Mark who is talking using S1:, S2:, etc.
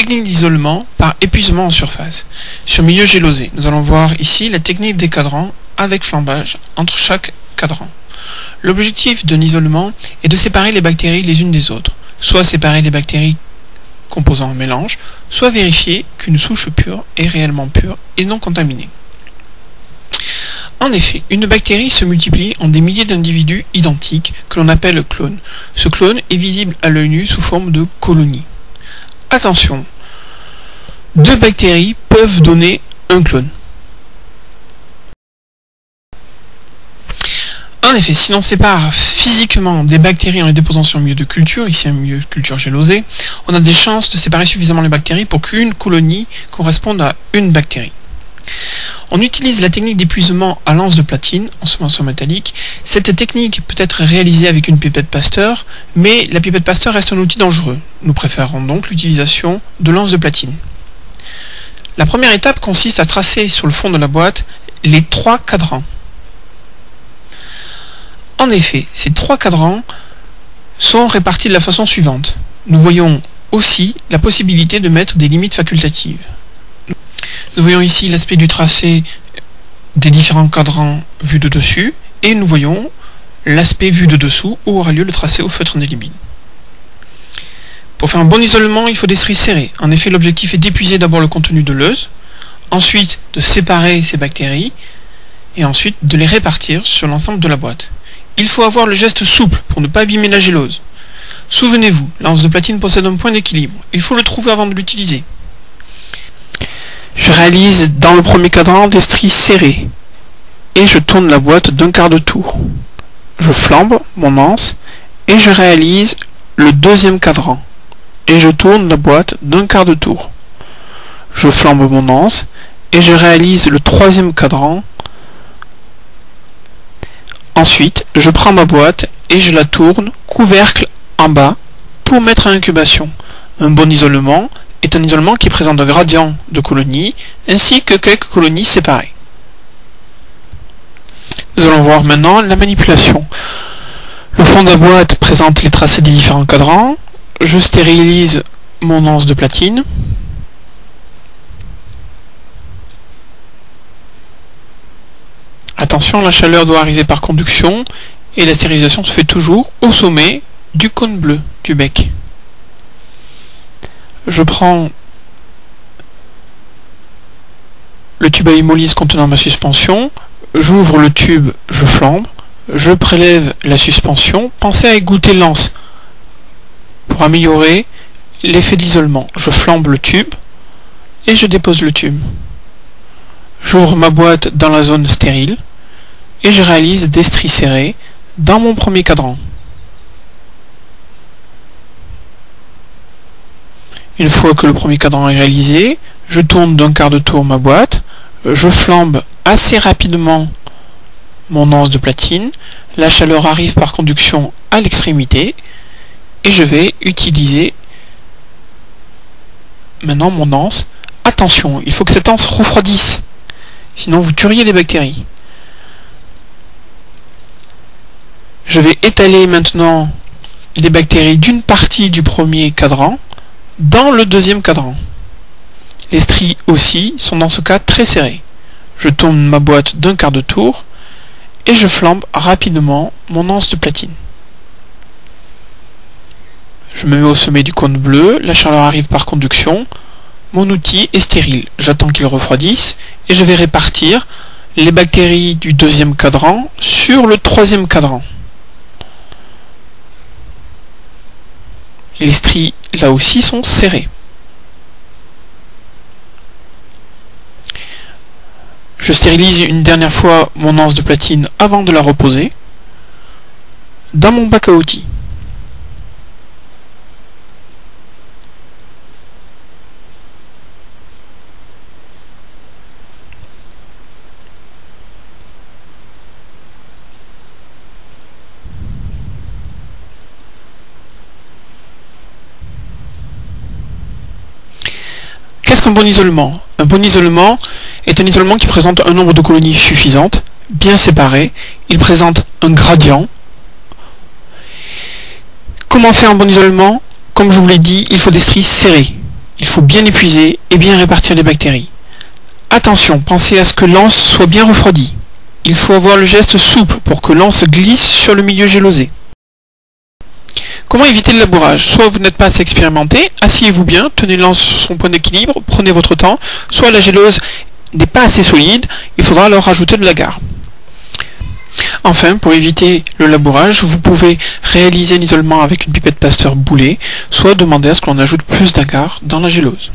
S1: technique d'isolement par épuisement en surface. Sur milieu gélosé, nous allons voir ici la technique des cadrans avec flambage entre chaque cadran. L'objectif d'un isolement est de séparer les bactéries les unes des autres, soit séparer les bactéries composant un mélange, soit vérifier qu'une souche pure est réellement pure et non contaminée. En effet, une bactérie se multiplie en des milliers d'individus identiques que l'on appelle clones. Ce clone est visible à l'œil nu sous forme de colonies. Attention, deux bactéries peuvent donner un clone. En effet, si l'on sépare physiquement des bactéries en les déposant sur un milieu de culture, ici un milieu de culture gélosé, on a des chances de séparer suffisamment les bactéries pour qu'une colonie corresponde à une bactérie. On utilise la technique d'épuisement à lance de platine, ensemencement métallique. Cette technique peut être réalisée avec une pipette Pasteur, mais la pipette Pasteur reste un outil dangereux. Nous préférons donc l'utilisation de lance de platine. La première étape consiste à tracer sur le fond de la boîte les 3 cadrans. En effet, ces 3 cadrans sont répartis de la façon suivante. Nous voyons aussi la possibilité de mettre des limites facultatives. Nous voyons ici l'aspect du tracé des différents cadrans vus de dessus, et nous voyons l'aspect vu de dessous où aura lieu le tracé au feutre indélébile. Pour faire un bon isolement, il faut des stries serrées. En effet, l'objectif est d'épuiser d'abord le contenu de l'euse, ensuite de séparer ces bactéries, et ensuite de les répartir sur l'ensemble de la boîte. Il faut avoir le geste souple pour ne pas abîmer la gélose. Souvenez-vous, la lance de platine possède un point d'équilibre. Il faut le trouver avant de l'utiliser. Je réalise dans le premier cadran des stries serrées et je tourne la boîte d'un quart de tour. Je flambe mon anse et je réalise le deuxième cadran et je tourne la boîte d'un quart de tour. Je flambe mon anse et je réalise le troisième cadran. Ensuite, je prends ma boîte et je la tourne couvercle en bas pour mettre à incubation. Un bon isolement est un isolement qui présente un gradient de colonies ainsi que quelques colonies séparées. Nous allons voir maintenant la manipulation. Le fond de la boîte présente les tracés des différents cadrans. Je stérilise mon anse de platine. Attention, la chaleur doit arriver par conduction et la stérilisation se fait toujours au sommet du cône bleu du bec. Je prends le tube à hémolyse contenant ma suspension, j'ouvre le tube, je flambe, je prélève la suspension. Pensez à égoutter l'anse pour améliorer l'effet d'isolement. Je flambe le tube et je dépose le tube. J'ouvre ma boîte dans la zone stérile et je réalise des stries serrées dans mon premier cadran. Une fois que le premier cadran est réalisé, je tourne d'un quart de tour ma boîte, je flambe assez rapidement mon anse de platine, la chaleur arrive par conduction à l'extrémité et je vais utiliser maintenant mon anse. Attention, il faut que cette anse refroidisse, sinon vous tueriez les bactéries. Je vais étaler maintenant les bactéries d'une partie du premier cadran dans le deuxième cadran. Les stries aussi sont dans ce cas très serrées. Je tourne ma boîte d'un quart de tour et je flambe rapidement mon anse de platine. Je me mets au sommet du cône bleu, la chaleur arrive par conduction, mon outil est stérile. J'attends qu'il refroidisse et je vais répartir les bactéries du deuxième cadran sur le troisième cadran. Les stries là aussi sont serrées. Je stérilise une dernière fois mon anse de platine avant de la reposer dans mon bac à outils. Qu'est-ce qu'un bon isolement? Un bon isolement est un isolement qui présente un nombre de colonies suffisantes, bien séparées. Il présente un gradient. Comment faire un bon isolement? Comme je vous l'ai dit, il faut des stries serrées. Il faut bien épuiser et bien répartir les bactéries. Attention, pensez à ce que l'anse soit bien refroidi. Il faut avoir le geste souple pour que l'anse glisse sur le milieu gélosé. Comment éviter le labourage? Soit vous n'êtes pas assez expérimenté, asseyez-vous bien, tenez l'anse sur son point d'équilibre, prenez votre temps, soit la gélose n'est pas assez solide, il faudra alors rajouter de l'agar. Enfin, pour éviter le labourage, vous pouvez réaliser un isolement avec une pipette Pasteur boulée, soit demander à ce qu'on ajoute plus d'agar dans la gélose.